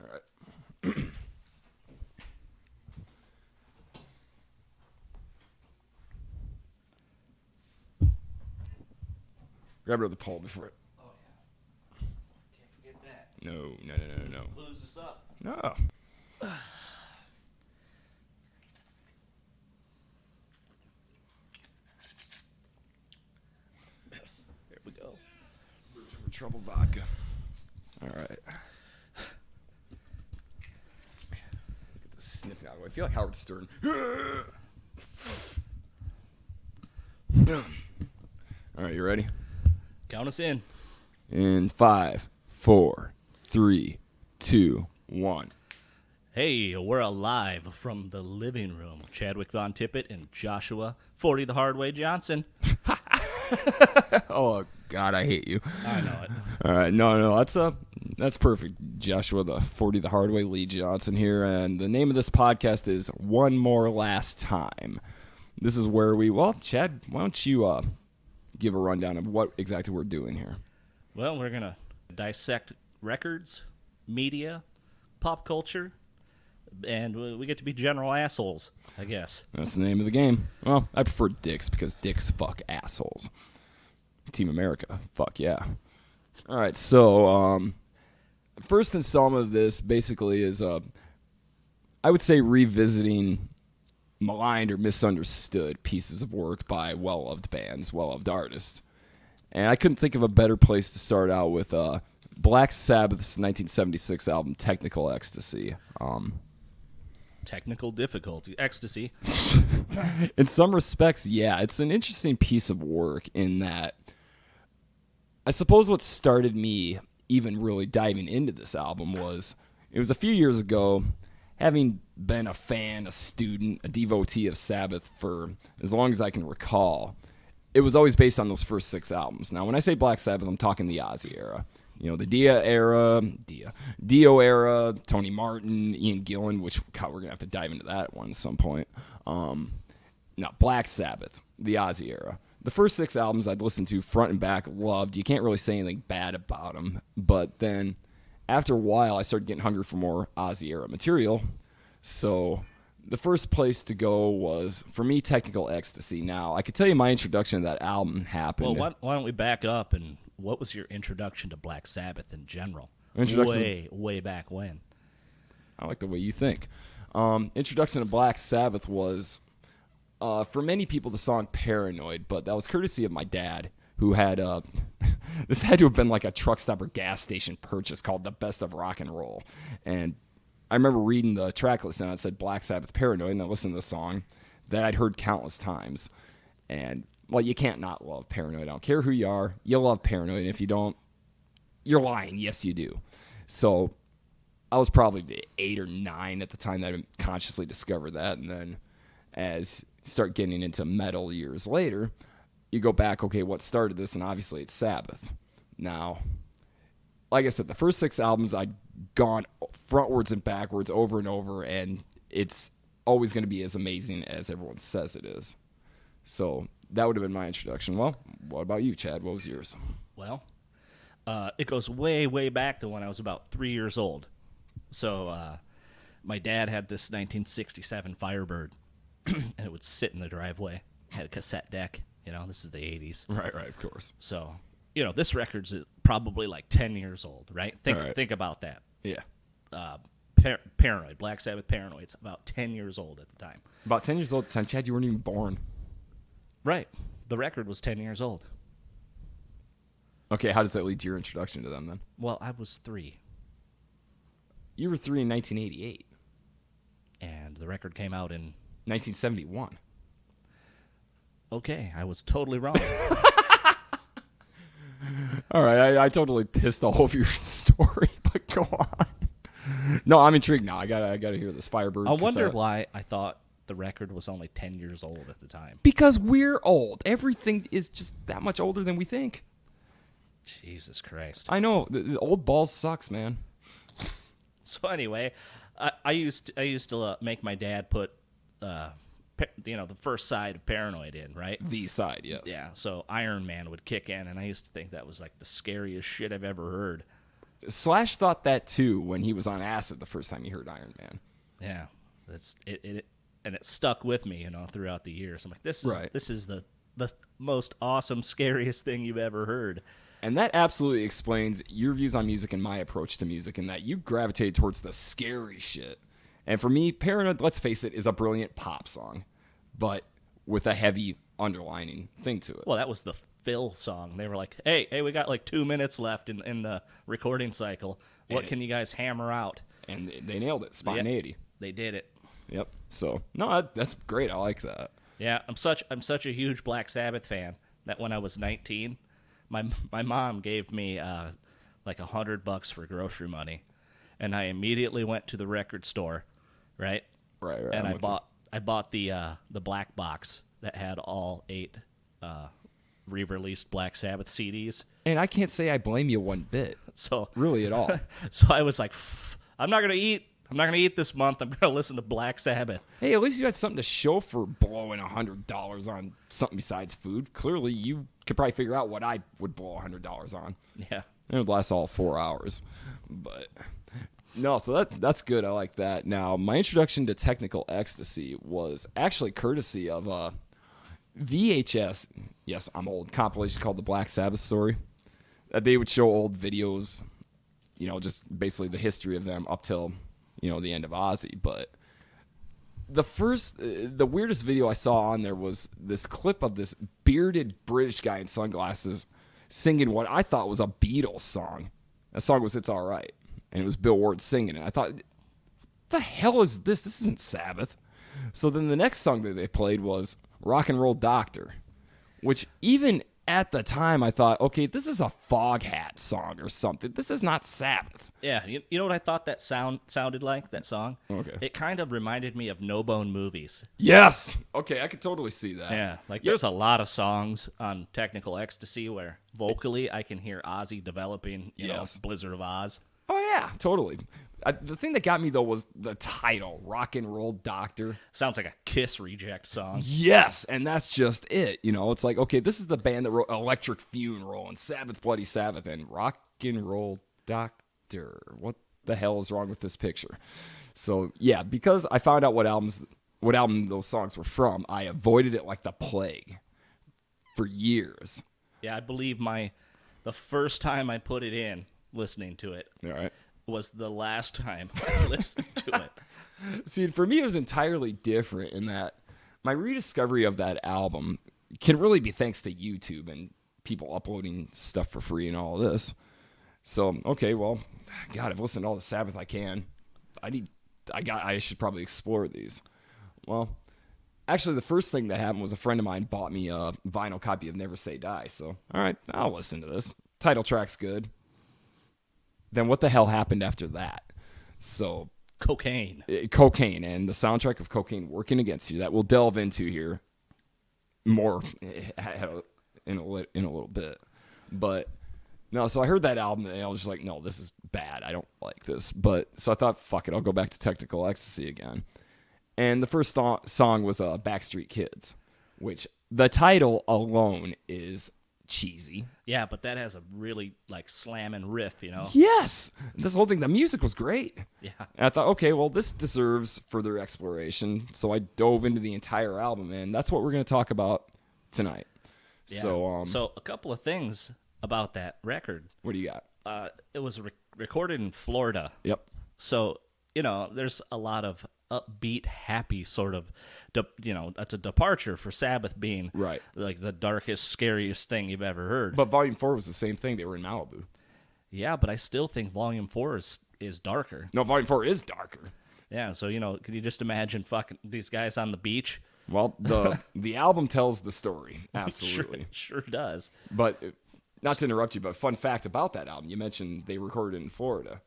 All right. Grab another pole before it. Oh, yeah. Can't forget that. No. Lose us up. No. There we go. Trouble vodka. All right. Get this snipping out of the way. I feel like Howard Stern. All right, you ready? Count us in. In 5, 4, 3, 2, 1. Hey, we're alive from the living room. Chadwick Von Tippitt and Joshua 40 the Hard Way Johnson. Oh God, I hate you. I know it. All right, no, that's perfect. Joshua, the 40 the hard way, Lee Johnson here, and the name of this podcast is One More Last Time. This is where Chad, why don't you give a rundown of what exactly we're doing here? Well, we're going to dissect records, media, pop culture, and we get to be general assholes, I guess. That's the name of the game. Well, I prefer dicks because dicks fuck assholes. Team America, fuck yeah. All right, so first installment of this basically is, I would say, revisiting maligned or misunderstood pieces of work by well-loved bands, well-loved artists. And I couldn't think of a better place to start out with Black Sabbath's 1976 album, Technical Ecstasy. Technical difficulty. Ecstasy. In some respects, yeah, it's an interesting piece of work in that I suppose what started me even really diving into this album was it was a few years ago, having been a fan, a student, a devotee of Sabbath for as long as I can recall. It was always based on those first 6 albums. Now, when I say Black Sabbath, I'm talking the Ozzy era. You know, the Dio era, Tony Martin, Ian Gillan, which, God, we're going to have to dive into that one at some point. Now, Black Sabbath, the Ozzy era. The first 6 albums I'd listened to front and back, loved. You can't really say anything bad about them. But then, after a while, I started getting hungry for more Ozzy era material. So the first place to go was, for me, Technical Ecstasy. Now, I could tell you my introduction to that album happened. Well, why don't we back up, and what was your introduction to Black Sabbath in general? Way back when. I like the way you think. Introduction to Black Sabbath was, for many people, the song Paranoid, but that was courtesy of my dad, who had, this had to have been like a truck stop or gas station purchase called The Best of Rock and Roll. And I remember reading the track list and it said Black Sabbath Paranoid, and I listened to the song that I'd heard countless times. And, well, you can't not love Paranoid. I don't care who you are. You'll love Paranoid. And if you don't, you're lying. Yes, you do. So I was probably 8 or 9 at the time that I consciously discovered that. And then as you start getting into metal years later, you go back, okay, what started this? And obviously it's Sabbath. Now, like I said, the first 6 albums I'd gone frontwards and backwards over and over, and it's always going to be as amazing as everyone says it is. So that would have been my introduction. Well, what about you, Chad? What was yours? Well, it goes way, way back to when I was about 3 years old. So my dad had this 1967 Firebird, and it would sit in the driveway. Had a cassette deck. You know, this is the 80s. Right, of course. So, you know, this record's probably like 10 years old, right? Think about that. Yeah. Paranoid, Black Sabbath Paranoid. It's about 10 years old at the time. About 10 years old at the time, Chad, you weren't even born. Right. The record was 10 years old. Okay, how does that lead to your introduction to them then? Well, I was 3. You were 3 in 1988. And the record came out in 1971. Okay, I was totally wrong. All right, I totally pissed all over your story, but go on. No, I'm intrigued now. I gotta hear this Firebird. I wonder cassette. why I thought the record was only 10 years old at the time. Because we're old. Everything is just that much older than we think. Jesus Christ. I know. The old balls sucks, man. So anyway, I used to make my dad put, the first side of Paranoid in, right? The side, yes. Yeah. So Iron Man would kick in, and I used to think that was like the scariest shit I've ever heard. Slash thought that too when he was on acid the first time he heard Iron Man. Yeah, that's it, and it stuck with me, throughout the years. I'm like, this is the most awesome, scariest thing you've ever heard. And that absolutely explains your views on music and my approach to music, in that you gravitate towards the scary shit. And for me, Paranoid, let's face it, is a brilliant pop song, but with a heavy underlining thing to it. Well, that was the Phil song. They were like, hey, we got like 2 minutes left in the recording cycle. What can you guys hammer out? And they nailed it. Spontaneity. They did it. Yep. So, no, that's great. I like that. Yeah, I'm such a huge Black Sabbath fan that when I was 19, my mom gave me like $100 for grocery money, and I immediately went to the record store, right? Right. And I bought the black box that had all 8 re-released Black Sabbath CDs. And I can't say I blame you one bit. So really at all. So I was like, I'm not gonna eat this month. I'm gonna listen to Black Sabbath. Hey, at least you had something to show for blowing $100 on something besides food. Clearly, you could probably figure out what I would blow $100 on. Yeah, it would last all 4 hours. But no, so that's good. I like that. Now, my introduction to Technical Ecstasy was actually courtesy of VHS. Yes, I'm old. Compilation called The Black Sabbath Story. They would show old videos, just basically the history of them up till the end of Ozzy. But the weirdest video I saw on there was this clip of this bearded British guy in sunglasses singing what I thought was a Beatles song. That song was It's All Right. And it was Bill Ward singing it. I thought, what the hell is this? This isn't Sabbath. So then the next song that they played was Rock and Roll Doctor, which even at the time I thought, okay, this is a Foghat song or something. This is not Sabbath. Yeah, you know what I thought that sounded like, that song? Okay. It kind of reminded me of No Bone Movies. Yes. Okay, I could totally see that. Yeah, there's a lot of songs on Technical Ecstasy where vocally I can hear Ozzy developing, Blizzard of Oz. Oh, yeah, totally. The thing that got me, though, was the title, Rock and Roll Doctor. Sounds like a Kiss reject song. Yes, and that's just it. It's like, okay, this is the band that wrote Electric Funeral and Sabbath Bloody Sabbath and Rock and Roll Doctor. What the hell is wrong with this picture? So, yeah, because I found out what album those songs were from, I avoided it like the plague for years. Yeah, I believe the first time I put it in, listening to it, all right, was the last time I listened to it. See, for me, it was entirely different in that my rediscovery of that album can really be thanks to YouTube and people uploading stuff for free and all this. So, okay, well, God, I've listened to all the Sabbath I can. I should probably explore these. Well, actually, the first thing that happened was a friend of mine bought me a vinyl copy of Never Say Die. So, all right, I'll listen to this. Title track's good. Then what the hell happened after that? So Cocaine and the soundtrack of Cocaine Working Against You that we'll delve into here more in a little bit. But no, so I heard that album and I was just like, no, this is bad. I don't like this. But so I thought, fuck it, I'll go back to Technical Ecstasy again. And the first song was Backstreet Kids, which the title alone is cheesy. Yeah, but that has a really slamming riff, Yes, this whole thing, the music was great. Yeah, and I thought, okay, well, this deserves further exploration. So I dove into the entire album, and that's what we're going to talk about tonight. Yeah. So a couple of things about that record. What do you got? It was recorded in Florida. Yep. So there's a lot of upbeat, happy sort of, that's a departure for Sabbath being right, like the darkest, scariest thing you've ever heard. But Volume 4 was the same thing. They were in Malibu. Yeah, but I still think Volume 4 is darker. No, Volume 4 is darker. Yeah, so could you just imagine fucking these guys on the beach? Well, the album tells the story, absolutely. Sure does. But not to interrupt you, but fun fact about that album, you mentioned they recorded in Florida.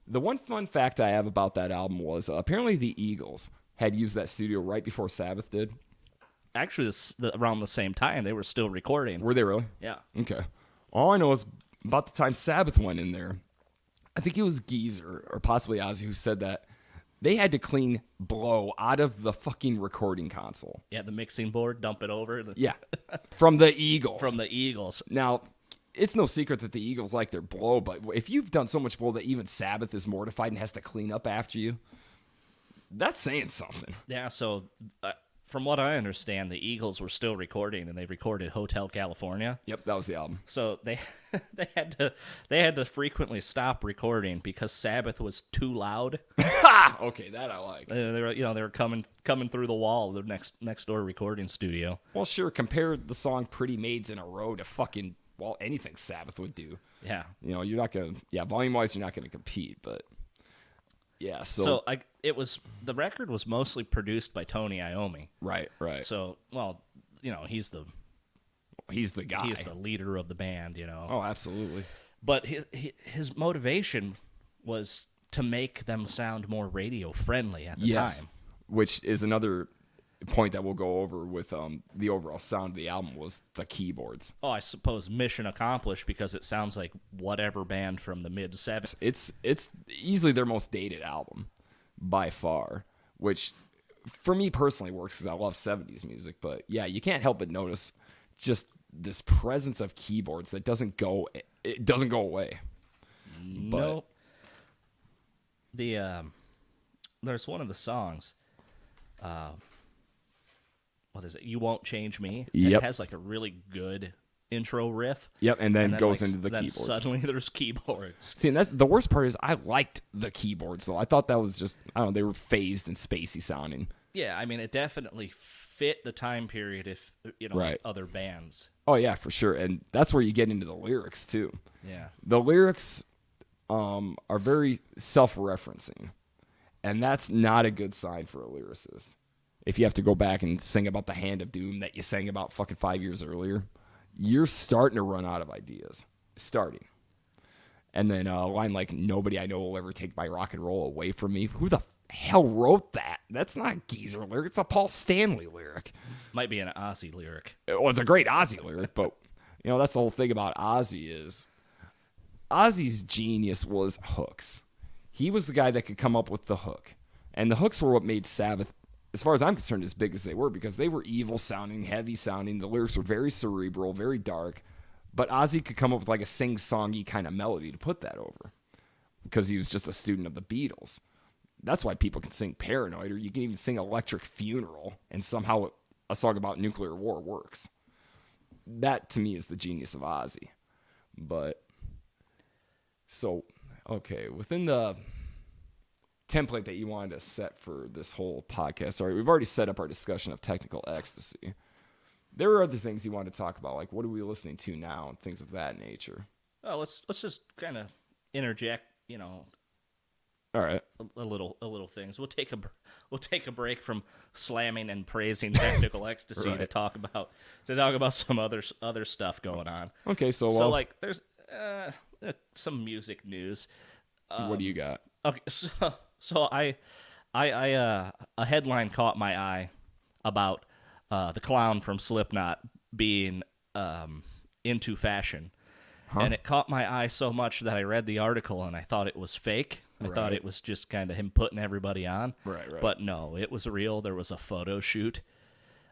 The one fun fact I have about that album was apparently the Eagles had used that studio right before Sabbath did. Actually, around the same time, they were still recording. Were they really? Yeah. Okay. All I know is about the time Sabbath went in there, I think it was Geezer or possibly Ozzy who said that they had to clean blow out of the fucking recording console. Yeah, the mixing board, dump it over. Yeah. From the Eagles. From the Eagles. Now, it's no secret that the Eagles like their blow, but if you've done so much blow that even Sabbath is mortified and has to clean up after you, that's saying something. Yeah, so from what I understand, the Eagles were still recording, and they recorded Hotel California. Yep, that was the album. So they had to frequently stop recording because Sabbath was too loud. Okay, that I like. They were coming through the wall of the next door recording studio. Well, sure, compare the song Pretty Maids in a Row to fucking, well, anything Sabbath would do. Yeah. You're not going to, volume-wise, you're not going to compete, but yeah, so the record was mostly produced by Tony Iommi. Right. So, well, he's the guy. He's the leader of the band, Oh, absolutely. But his motivation was to make them sound more radio friendly at the time. Which is another point that we'll go over with the overall sound of the album was the keyboards. Oh, I suppose mission accomplished because it sounds like whatever band from the mid-70s. It's easily their most dated album by far, which for me personally works because I love 70s music. But yeah, you can't help but notice just this presence of keyboards that doesn't go away. No. There's one of the songs. What is it? You Won't Change Me. Yep. It has like a really good intro riff. Yep, and then goes into the then keyboards. Suddenly there's keyboards. See, and that's the worst part is I liked the keyboards though. I thought that was just they were phased and spacey sounding. Yeah, I mean it definitely fit the time period if Right. like other bands. Oh yeah, for sure. And that's where you get into the lyrics too. Yeah. The lyrics are very self-referencing. And that's not a good sign for a lyricist. If you have to go back and sing about the Hand of Doom that you sang about fucking 5 years earlier, you're starting to run out of ideas. Starting. And then a line like, nobody I know will ever take my rock and roll away from me. Who the hell wrote that? That's not a Geezer lyric. It's a Paul Stanley lyric. Might be an Ozzy lyric. Well, it's a great Ozzy lyric, but that's the whole thing about Ozzy is Ozzy's genius was hooks. He was the guy that could come up with the hook. And the hooks were what made Sabbath, as far as I'm concerned, as big as they were because they were evil sounding, heavy sounding. The lyrics were very cerebral, very dark. But Ozzy could come up with like a sing-songy kind of melody to put that over because he was just a student of the Beatles. That's why people can sing Paranoid, or you can even sing Electric Funeral, and somehow a song about nuclear war works. That, to me, is the genius of Ozzy. But, so, okay, within the template that you wanted to set for this whole podcast, all right, we've already set up our discussion of technical ecstasy. There are other things you want to talk about, like what are we listening to now and things of that nature. Oh, let's just kind of interject, All right. a little things. We'll take a break from slamming and praising technical ecstasy Right. to talk about some other stuff going on. Okay, so like there's some music news. what do you got? Okay, so I a headline caught my eye about the clown from Slipknot being into fashion. And it caught my eye so much that I read the article and I thought it was fake. I thought it was just kind of him putting everybody on. Right. But no, it was real. There was a photo shoot.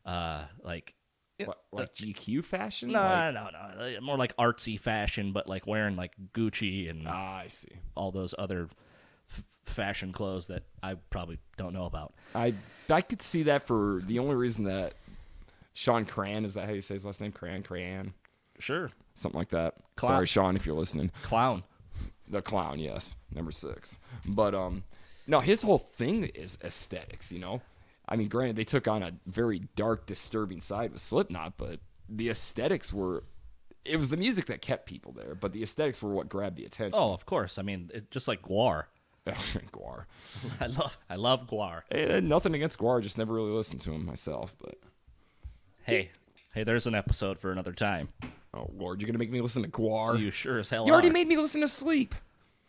Like GQ fashion? No. More like artsy fashion, but like wearing like Gucci and I see. all those other fashion clothes that I probably don't know about. I could see that for the only reason that Sean Cran, is that how you say his last name? Cran? Sure. Something like that. Clown. Sorry, Sean, if you're listening. Clown. The clown, yes. Number 6. But, no, his whole thing is aesthetics, I mean, granted, they took on a very dark, disturbing side with Slipknot, but the aesthetics were... It was the music that kept people there, but the aesthetics were what grabbed the attention. Oh, of course. I mean, just like Gwar. Gwar. I love Gwar. Nothing against Gwar, just never really listened to him myself, but... Hey, there's an episode for another time. Oh, Lord, you're going to make me listen to Gwar? You sure as hell You already are. made me listen to Sleep.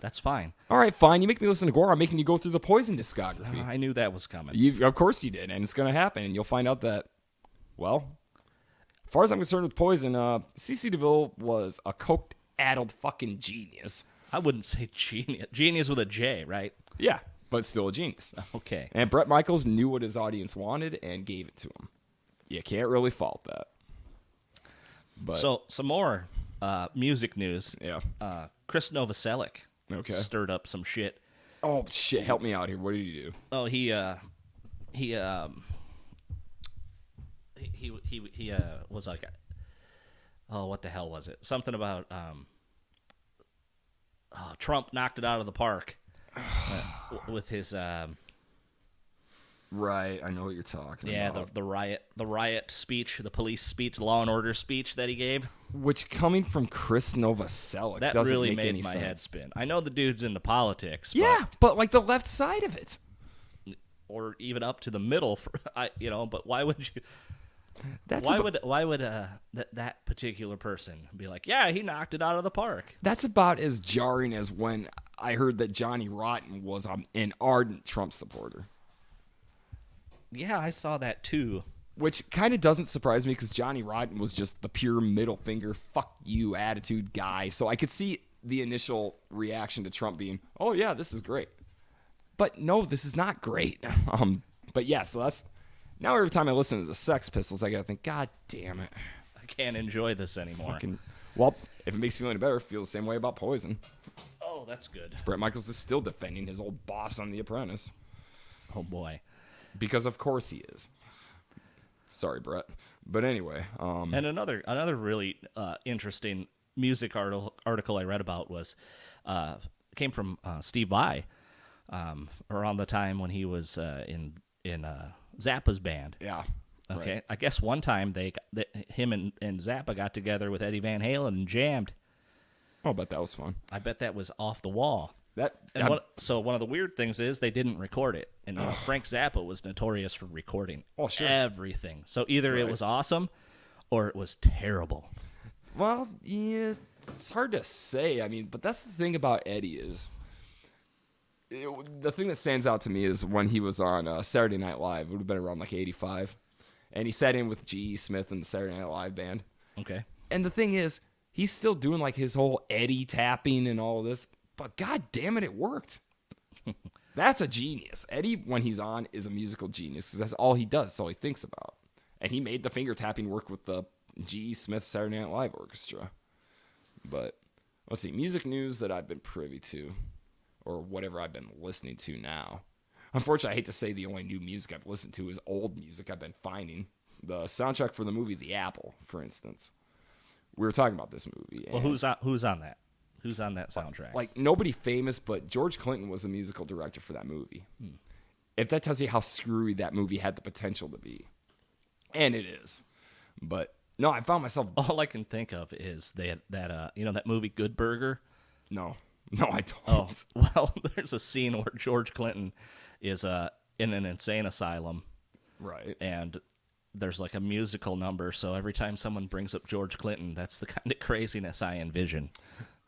That's fine. All right, fine. You make me listen to Gwar. I'm making you go through the Poison discography. I knew that was coming. Of course you did, and it's going to happen. And you'll find out that, well, as far as I'm concerned with Poison, C.C. DeVille was a coke-addled fucking genius. I wouldn't say genius. Genius with a J, right? Yeah, but still a genius. Okay. And Bret Michaels knew what his audience wanted and gave it to him. You can't really fault that. But So some more Music news. Yeah. Chris Novoselic Okay. stirred up some shit. Oh shit! Help me out here. What did he do? Oh, he was like, oh, what the hell was it? Something about Trump knocked it out of the park with his Right, I know what you're talking about. the riot speech, the police speech, the law and order speech that he gave. Which, coming from Chris Novoselic, That doesn't really make made any my sense. head spin. I know the dude's into politics, Yeah, but like the left side of it. or even up to the middle. But why would you? That's Why would that particular person be like, yeah, he knocked it out of the park? That's about as jarring as when I heard that Johnny Rotten was an ardent Trump supporter. Yeah, I saw that too. Which kind of doesn't surprise me because Johnny Rotten was just the pure middle finger, fuck you attitude guy. So I could see the initial reaction to Trump being, oh yeah, this is great. But no, this is not great. But yeah, so that's... Now every time I listen to the Sex Pistols, I gotta think, God damn it. I can't enjoy this anymore. Well, if it makes you feel any better, feel the same way about Poison. Oh, that's good. Bret Michaels is still defending his old boss on The Apprentice. Oh, boy. Because of course he is. Sorry, Bret. But anyway. And another really interesting music article I read about was came from Steve Vai around the time when he was in Zappa's band. Yeah. Okay. Right. I guess one time him and Zappa got together with Eddie Van Halen and jammed. Oh, I bet that was fun. I bet that was off the wall. So one of the weird things is they didn't record it, and Frank Zappa was notorious for recording everything. So either it was awesome, or it was terrible. Well, yeah, it's hard to say. I mean, but that's the thing about Eddie is the thing that stands out to me is when he was on Saturday Night Live. It would have been around like '85, and he sat in with G.E. Smith and the Saturday Night Live band. Okay. And the thing is, he's still doing like his whole Eddie tapping and all of this. But God damn it, it worked. That's a genius. Eddie, when he's on, is a musical genius because that's all he does. That's all he thinks about. And he made the finger tapping work with the G.E. Smith Saturday Night Live Orchestra. But let's see, music news that I've been privy to, or whatever I've been listening to now. Unfortunately, I hate to say the only new music I've listened to is old music I've been finding. The soundtrack for the movie The Apple, for instance. We were talking about this movie. Well, who's on that? Who's on that soundtrack? Like, nobody famous, but George Clinton was the musical director for that movie. If that tells you how screwy that movie had the potential to be. And it is. But, no, I found myself... All I can think of is that movie Good Burger? No, I don't. Oh, well, there's a scene where George Clinton is in an insane asylum. Right. And there's like a musical number, so every time someone brings up George Clinton, that's the kind of craziness I envision.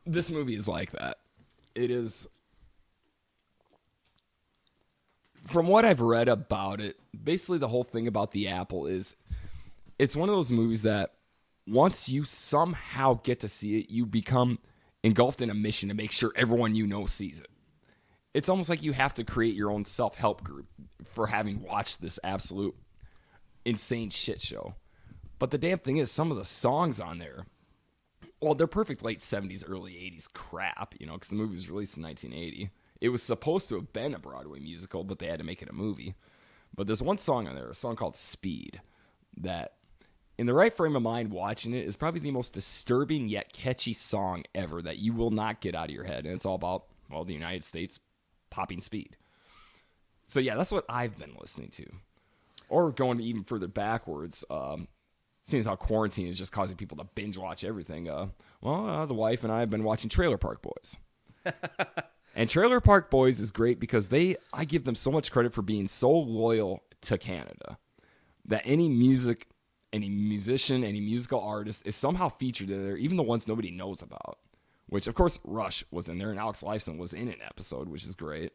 This movie is like that. It is... From what I've read about it, basically the whole thing about The Apple is it's one of those movies that once you somehow get to see it, you become engulfed in a mission to make sure everyone you know sees it. It's almost like you have to create your own self-help group for having watched this absolute insane shit show. But the damn thing is, some of the songs on there, well, they're perfect late 70s, early 80s crap, because the movie was released in 1980. It was supposed to have been a Broadway musical, but they had to make it a movie. But there's one song on there, a song called Speed, that in the right frame of mind watching it is probably the most disturbing yet catchy song ever that you will not get out of your head. And it's all about, well, the United States popping speed. So yeah, that's what I've been listening to. Or going even further backwards, seeing as how quarantine is just causing people to binge watch everything. The wife and I have been watching Trailer Park Boys. And Trailer Park Boys is great because I give them so much credit for being so loyal to Canada that any musician, any musical artist is somehow featured in there, even the ones nobody knows about. Which, of course, Rush was in there, and Alex Lifeson was in an episode, which is great.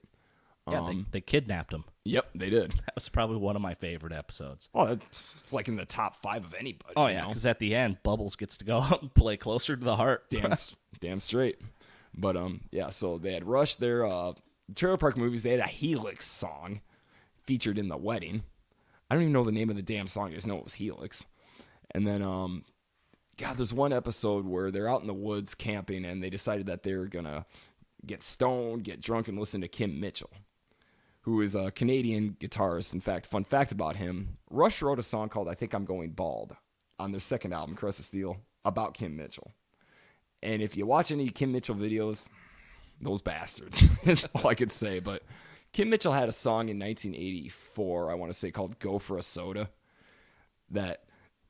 Yeah, they kidnapped him. Yep, they did. That was probably one of my favorite episodes. Oh, it's like in the top 5 of anybody. Oh, yeah, because at the end, Bubbles gets to go out and play Closer to the Heart. Damn straight. But, yeah, so they had Rush there. Trailer Park Movies, they had a Helix song featured in The Wedding. I don't even know the name of the damn song. I just know it was Helix. And then, God, God, there's one episode where they're out in the woods camping and they decided that they were going to get stoned, get drunk, and listen to Kim Mitchell, who is a Canadian guitarist. In fact, fun fact about him, Rush wrote a song called I Think I'm Going Bald on their second album, Crest of Steel, about Kim Mitchell. And if you watch any Kim Mitchell videos, those bastards is all I could say. But Kim Mitchell had a song in 1984, I want to say, called Go for a Soda, that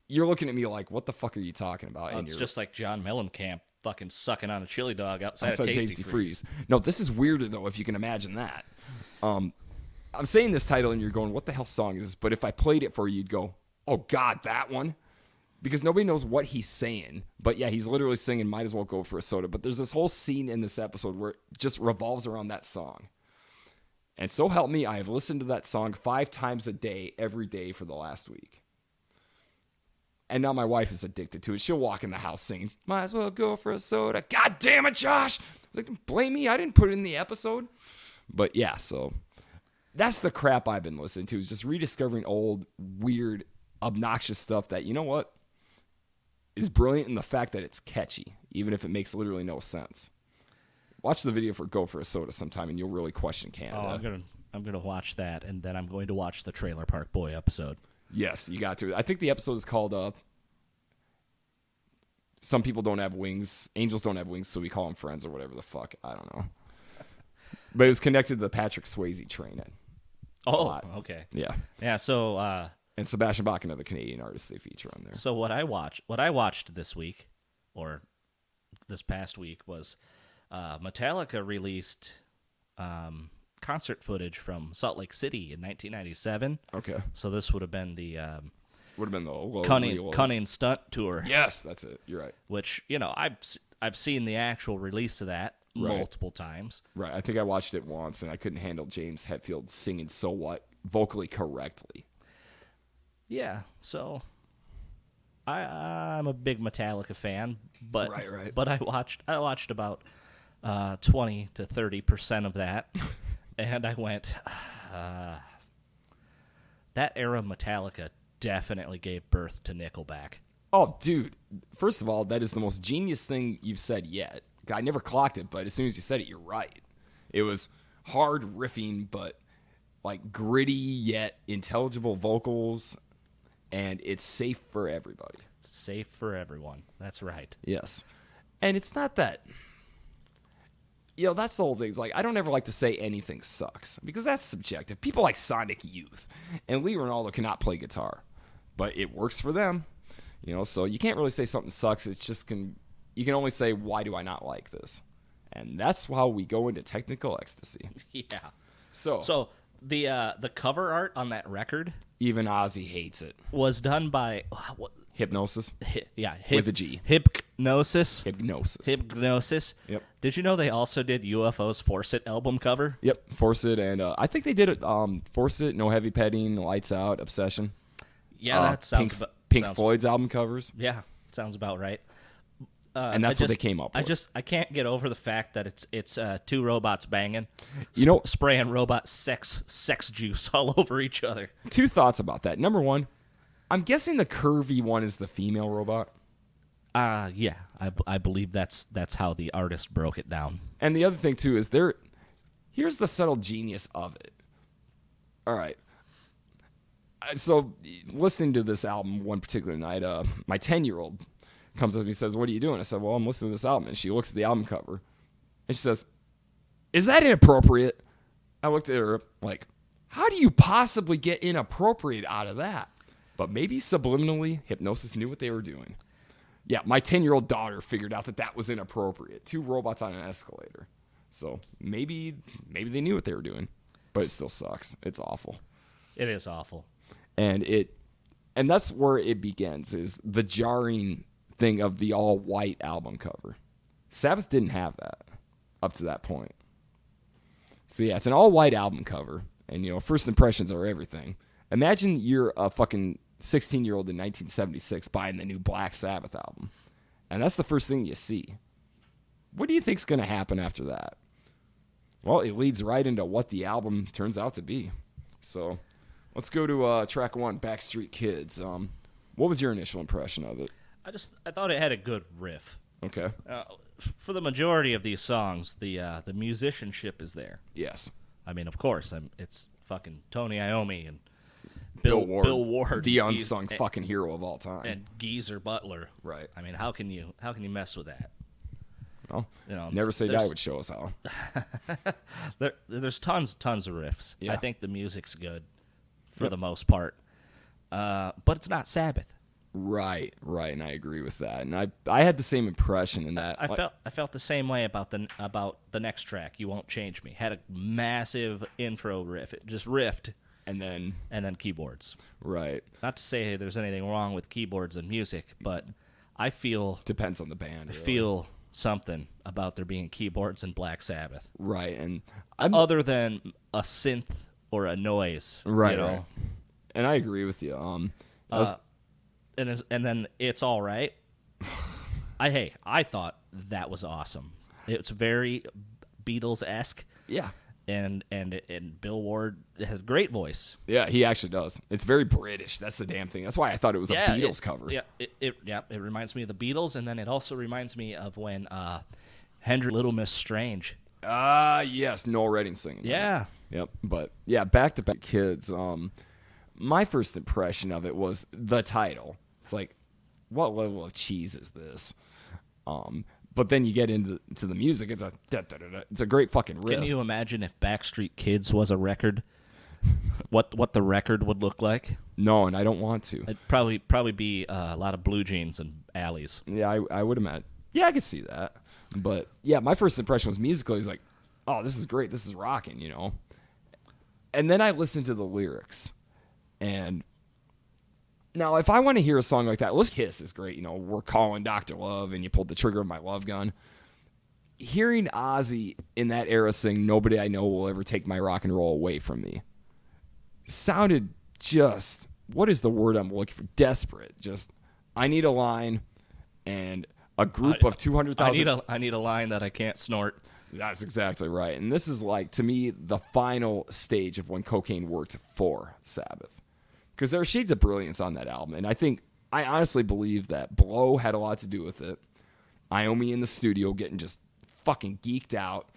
you're looking at me like, what the fuck are you talking about? Oh, and it's just like John Mellencamp fucking sucking on a chili dog outside of Tasty Freeze. No, this is weirder, though, if you can imagine that. I'm saying this title, and you're going, what the hell song is this? But if I played it for you, you'd go, oh, God, that one? Because nobody knows what he's saying. But, yeah, he's literally singing Might As Well Go for a Soda. But there's this whole scene in this episode where it just revolves around that song. And so help me, I have listened to that song 5 times a day, every day for the last week. And now my wife is addicted to it. She'll walk in the house singing, Might As Well Go for a Soda. God damn it, Josh. Like, blame me. I didn't put it in the episode. But, yeah, so that's the crap I've been listening to, is just rediscovering old, weird, obnoxious stuff that, you know what, is brilliant in the fact that it's catchy, even if it makes literally no sense. Watch the video for Go for a Soda sometime, and you'll really question Canada. Oh, I'm gonna watch that, and then I'm going to watch the Trailer Park Boy episode. Yes, you got to. I think the episode is called Some People Don't Have Wings. Angels Don't Have Wings, so we call them friends or whatever the fuck. I don't know. But it was connected to the Patrick Swayze training. Oh, okay. Yeah. Yeah, so... and Sebastian Bach, another Canadian artist they feature on there. So what I watched this week, or this past week, was Metallica released concert footage from Salt Lake City in 1997. Okay. So this would have been the Cunning Stunt Tour. Yes, that's it. You're right. Which, I've seen the actual release of that multiple times. Right. I think I watched it once, and I couldn't handle James Hetfield singing vocally correctly. Yeah, so I'm a big Metallica fan, but right. But I watched about 20 to 30% of that, and I went, that era of Metallica definitely gave birth to Nickelback. Oh, dude! First of all, that is the most genius thing you've said yet. I never clocked it, but as soon as you said it, you're right. It was hard riffing, but like gritty yet intelligible vocals. And it's safe for everybody. Safe for everyone. That's right. Yes. And it's not that... that's the whole thing. It's like, I don't ever like to say anything sucks, because that's subjective. People like Sonic Youth. And Lee Ranaldo cannot play guitar. But it works for them. So you can't really say something sucks. It's just... you can only say, why do I not like this? And that's how we go into technical ecstasy. Yeah. So the cover art on that record... Even Ozzy hates it. Was done by... Hypnosis? With a G. Hypnosis. Yep. Did you know they also did UFO's Force It album cover? Yep, Force It, and I think they did it, Force It, No Heavy Petting, Lights Out, Obsession. Yeah, that sounds... Pink Floyd's album covers. Yeah, sounds about right. And that's what they came up with. I can't get over the fact that it's 2 robots banging, spraying robot sex juice all over each other. 2 thoughts about that. Number 1, I'm guessing the curvy one is the female robot. Yeah, I believe that's how the artist broke it down. And the other thing too is here's the subtle genius of it. All right. So listening to this album one particular night, my 10-year-old comes up and he says, "What are you doing?" I said, "Well, I'm listening to this album." And she looks at the album cover and she says, "Is that inappropriate?" I looked at her like, how do you possibly get inappropriate out of that? But maybe subliminally, Hypnosis knew what they were doing. Yeah, my 10-year-old daughter figured out that was inappropriate. 2 robots on an escalator. So maybe they knew what they were doing. But it still sucks. It's awful. It is awful. And that's where it begins, is the jarring thing of the all-white album cover. Sabbath didn't have that up to that point. So yeah, it's an all-white album cover, and first impressions are everything. Imagine you're a fucking 16-year-old in 1976 buying the new Black Sabbath album, and that's the first thing you see. What do you think's going to happen after that? Well, it leads right into what the album turns out to be. So let's go to track 1, Backstreet Kids. What was your initial impression of it? I thought it had a good riff. Okay. For the majority of these songs, the musicianship is there. Yes. I mean, of course, it's fucking Tony Iommi and Bill Bill Ward, the unsung fucking hero of all time, and Geezer Butler. Right. I mean, how can you mess with that? Well, You know, Never Say Die would show us how. There's tons of riffs. Yeah. I think the music's good for the most part, but it's not Sabbath. Right, and I agree with that. And I had the same impression in that. I felt the same way about the next track. You Won't Change Me had a massive intro riff. It just riffed, and then keyboards. right. Not to say there's anything wrong with keyboards and music, but I feel Depends on the band. Really. feel something about there being keyboards in Black Sabbath, Right, and other than a synth or a noise. right, You know? right. And I agree with you. And then It's All Right. I thought that was awesome. It's very Beatles-esque. Yeah. And Bill Ward has a great voice. Yeah, he actually does. It's very British. That's the damn thing. That's why I thought it was a Beatles cover. Yeah, it reminds me of the Beatles, and then it also reminds me of when Hendrix Little Miss Strange. Yes, Noel Redding singing. Yeah. Yep. But yeah, Back to Back Kids. My first impression of it was the title. It's like, what level of cheese is this? But then you get into the music. It's it's a great fucking riff. Can you imagine if Backstreet Kids was a record? What the record would look like? No, and I don't want to. It'd probably be a lot of blue jeans and alleys. Yeah, I would imagine. Yeah, I could see that. But yeah, my first impression was musically. It's like, oh, this is great. This is rocking, you know. And then I listened to the lyrics, and now if I want to hear a song like that, Kiss is great. You know, We're Calling Dr. Love, and You Pulled the Trigger of My Love Gun. Hearing Ozzy in that era sing Nobody I Know Will Ever Take My Rock and Roll Away From Me sounded just, what is the word I'm looking for? Desperate. Just, I need a line, and a group of 200,000. I need a line that I can't snort. That's exactly right. And this is like, to me, the final stage of when cocaine worked for Sabbath. Because there are shades of brilliance on that album. And I honestly believe that Blow had a lot to do with it. Iommi in the studio getting just fucking geeked out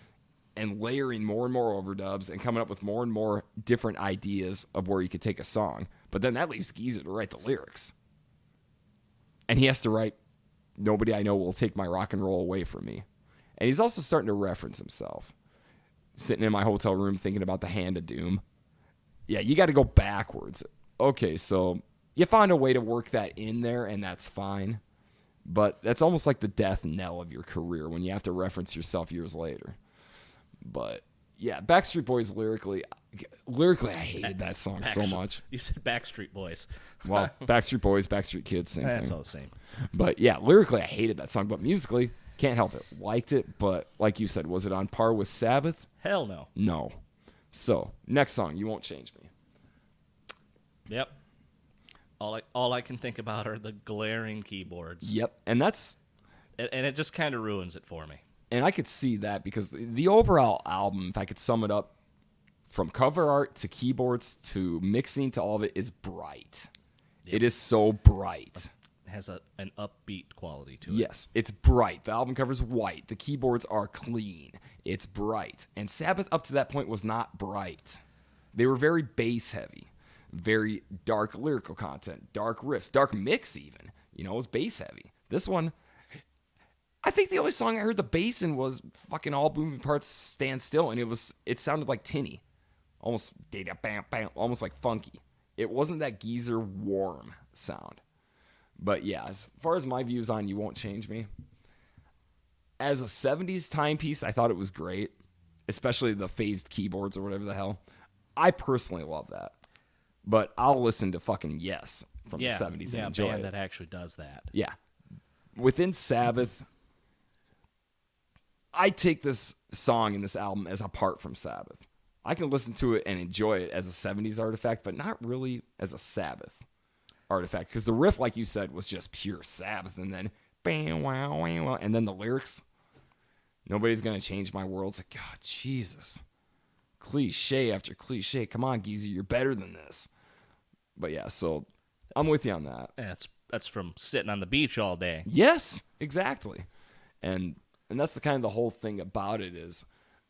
and layering more and more overdubs and coming up with more and more different ideas of where you could take a song. But then that leaves Geezer to write the lyrics. And he has to write, Nobody I Know Will Take My Rock and Roll Away From Me. And he's also starting to reference himself. Sitting in my hotel room thinking about the Hand of Doom. Yeah, you got to go backwards. Okay, so you found a way to work that in there, and that's fine. But that's almost like the death knell of your career when you have to reference yourself years later. But yeah, Backstreet Boys lyrically, I hated that song so much. You said Backstreet Boys. Well, Backstreet Boys, Backstreet Kids, same thing. That's all the same. But yeah, lyrically, I hated that song. But musically, can't help it. Liked it, but like you said, was it on par with Sabbath? Hell no. No. So, next song, You Won't Change Me. Yep. All I can think about are the glaring keyboards. Yep. And it just kind of ruins it for me. And I could see that because the overall album, if I could sum it up, from cover art to keyboards to mixing to all of it, is bright. Yep. It is so bright. It has an upbeat quality to it. Yes, it's bright. The album cover is white. The keyboards are clean. It's bright. And Sabbath up to that point was not bright. They were very bass heavy, very dark lyrical content, dark riffs, dark mix even. You know, it was bass heavy. This one, I think the only song I heard the bass in was fucking All Moving Parts Stand Still, and it sounded like tinny. Almost almost like funky. It wasn't that Geezer warm sound. But yeah, as far as my views on You Won't Change Me, as a 70s timepiece, I thought it was great, especially the phased keyboards or whatever the hell. I personally love that. But I'll listen to fucking Yes from the 70s and enjoy it. Yeah, a band that actually does that. Yeah. Within Sabbath, I take this song and this album as apart from Sabbath. I can listen to it and enjoy it as a 70s artifact, but not really as a Sabbath artifact. Because the riff, like you said, was just pure Sabbath. And then, bam, wow, wow, wow. And then the lyrics, Nobody's going to change my world. It's like, God, Jesus. Cliche after cliche. Come on, Geezy, you're better than this. But yeah, so I'm with you on that. Yeah, That's from sitting on the beach all day. Yes, exactly. And that's the kind of the whole thing about it is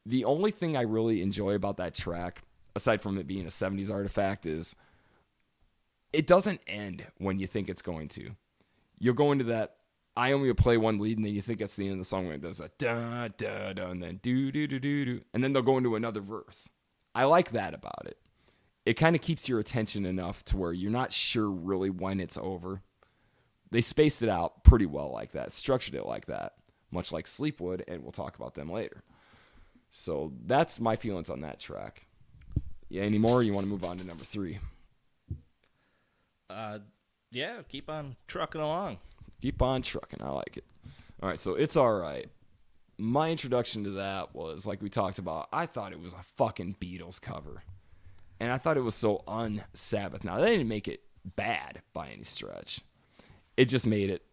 the only thing I really enjoy about that track, aside from it being a 70s artifact, is it doesn't end when you think it's going to. You'll go into that I only play one lead, and then you think that's the end of the song when it does a da da da, and then do do do do do, and then they'll go into another verse. I like that about it. It kind of keeps your attention enough to where you're not sure really when it's over. They spaced it out pretty well like that, structured it like that, much like Sleep would, and we'll talk about them later. So that's my feelings on that track. Yeah, any more? Or you want to move on to number 3? Yeah, keep on trucking along. Keep on trucking. I like it. All right, so It's Alright. My introduction to that was, like we talked about, I thought it was a fucking Beatles cover. And I thought it was so un-Sabbath. Now, they didn't make it bad by any stretch. It just made it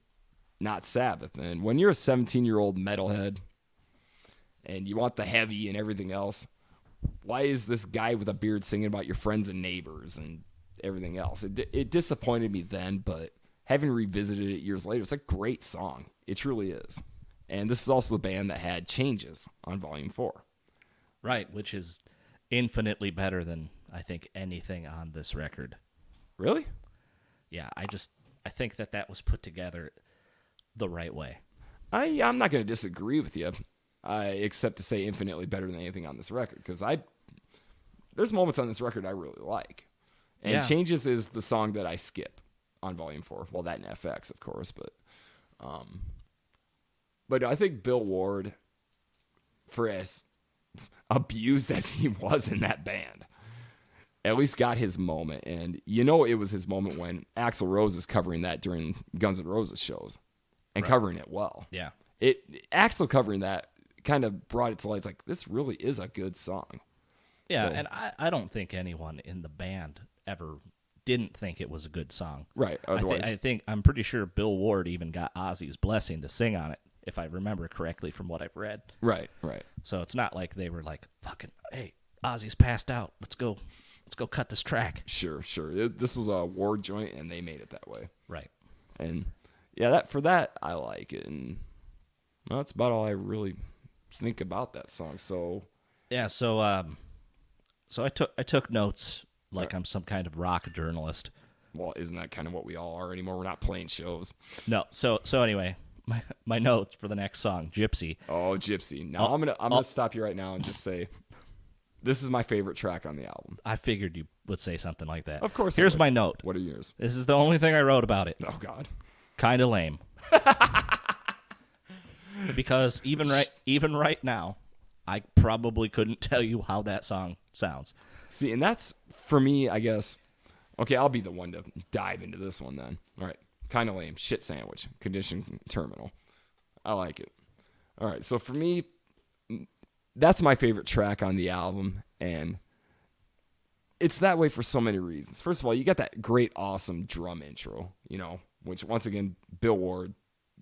not Sabbath. And when you're a 17-year-old metalhead and you want the heavy and everything else, why is this guy with a beard singing about your friends and neighbors and everything else? It disappointed me then, but having revisited it years later, it's a great song. It truly is. And this is also the band that had Changes on Volume 4. Right, which is infinitely better than, I think, anything on this record. Really? Yeah, I think that was put together the right way. I'm not going to disagree with you, except to say infinitely better than anything on this record, because there's moments on this record I really like. And Yeah. Changes is the song that I skip on Volume 4. Well, that and FX, of course, but I think Bill Ward, for as abused as he was in that band, at least got his moment. And it was his moment when Axl Rose is covering that during Guns N' Roses shows and covering it well. Yeah. Axl covering that kind of brought it to light. It's like, this really is a good song. Yeah, So, and I don't think anyone in the band ever didn't think it was a good song. right. Otherwise, I'm pretty sure Bill Ward even got Ozzy's blessing to sing on it, if I remember correctly from what I've read. right. So it's not like they were like, fucking, hey, Ozzy's passed out. Let's go cut this track. Sure. This was a Ward joint, and they made it that way. Right. And yeah, for that I like it, and well, that's about all I really think about that song. So Yeah, so I took notes like I'm some kind of rock journalist. well, isn't that kind of what we all are anymore? We're not playing shows. No, so anyway, my notes for the next song, Gypsy. Oh, Gypsy. Now I'm gonna stop you right now and just say this is my favorite track on the album. I figured you would say something like that. Of course. Here's my note. What are yours? This is the only thing I wrote about it. Oh God. Kind of lame. Because even right now, I probably couldn't tell you how that song sounds. See, and that's for me, I guess. Okay, I'll be the one to dive into this one then. All right. Kind of lame. Shit sandwich. Condition terminal. I like it. All right. So for me, that's my favorite track on the album. And it's that way for so many reasons. First of all, you got that great, awesome drum intro, which once again, Bill Ward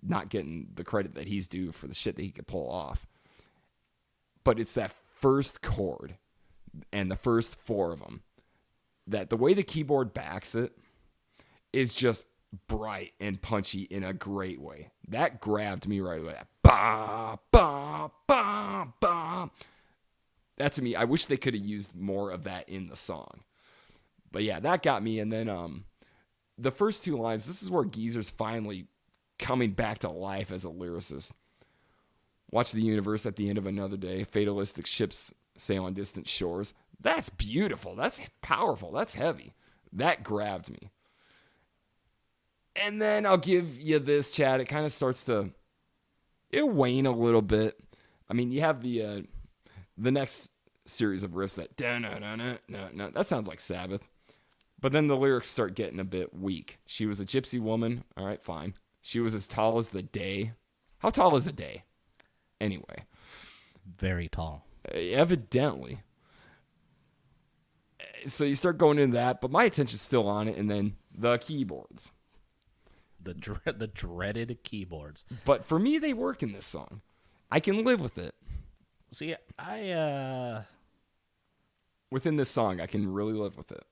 not getting the credit that he's due for the shit that he could pull off. But it's that first chord and the first 4 of them that the way the keyboard backs it is just bright and punchy in a great way. That grabbed me right away. Ba, ba, ba, ba. That to me, I wish they could have used more of that in the song. But yeah, that got me. And then the first 2 lines, this is where Geezer's finally coming back to life as a lyricist. Watch the universe at the end of another day. Fatalistic ships sail on distant shores. That's beautiful. That's powerful. That's heavy. That grabbed me. And then I'll give you this, Chad. It kind of starts to wane a little bit. I mean, you have the next series of riffs that that sounds like Sabbath. But then the lyrics start getting a bit weak. She was a gypsy woman. All right, fine. She was as tall as the day. How tall is a day? Anyway. Very tall. Evidently. So you start going into that, but my attention's still on it, and then the keyboards. The dreaded keyboards. But for me, they work in this song. I can live with it. See, Within this song, I can really live with it.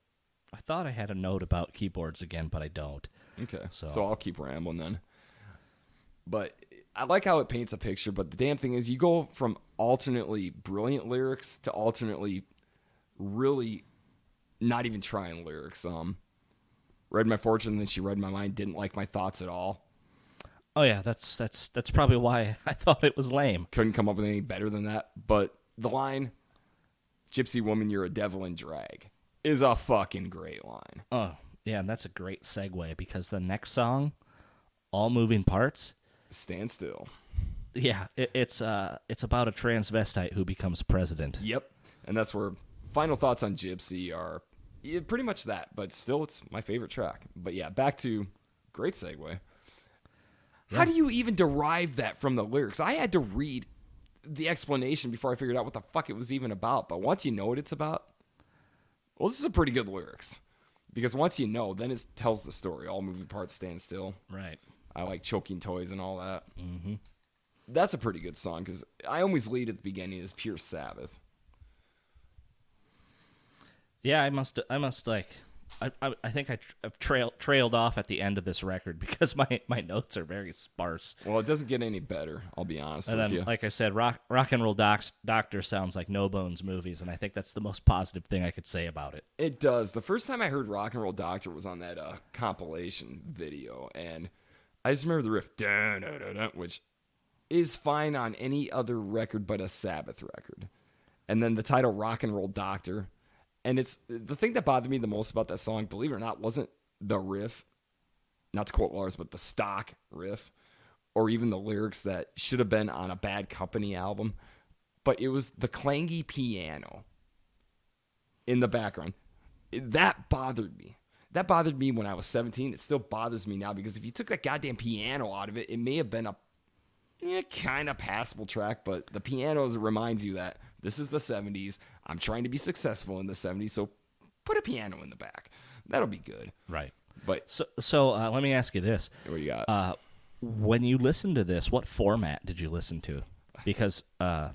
I thought I had a note about keyboards again, but I don't. Okay, so I'll keep rambling then. But I like how it paints a picture, but the damn thing is you go from alternately brilliant lyrics to alternately really not even trying lyrics. Read my fortune, then she read my mind, didn't like my thoughts at all. Oh yeah, that's probably why I thought it was lame. Couldn't come up with anything better than that. But the line, "Gypsy woman, you're a devil in drag," is a fucking great line. Oh yeah, and that's a great segue because the next song, "All Moving Parts," Stand Still. Yeah, it's about a transvestite who becomes president. Yep, and that's where final thoughts on Gypsy are pretty much that. But still, it's my favorite track. But yeah, back to great segue. Yeah. How do you even derive that from the lyrics? I had to read the explanation before I figured out what the fuck it was even about. But once you know what it's about, well, this is a pretty good lyrics. Because once you know, then it tells the story. All moving parts stand still. Right. I like choking toys and all that. Mm-hmm. That's a pretty good song because I always lead at the beginning as pure Sabbath. Yeah, I must like. I think I've trailed off at the end of this record because my notes are very sparse. Well, it doesn't get any better, I'll be honest with you. Like I said, rock and roll doctor sounds like No Bones movies, and I think that's the most positive thing I could say about it. It does. The first time I heard Rock and Roll Doctor was on that compilation video, and I just remember the riff, dun, dun, dun, dun, which is fine on any other record but a Sabbath record. And then the title Rock and Roll Doctor. And it's the thing that bothered me the most about that song, believe it or not, wasn't the riff, not to quote Lars, but the stock riff, or even the lyrics that should have been on a Bad Company album, but it was the clangy piano in the background. That bothered me. That bothered me when I was 17. It still bothers me now because if you took that goddamn piano out of it, it may have been a kind of passable track, but the piano reminds you that this is the 70s. I'm trying to be successful in the 70s, so put a piano in the back. That'll be good. Right. But so let me ask you this. What do you got? When you listen to this, what format did you listen to? Because I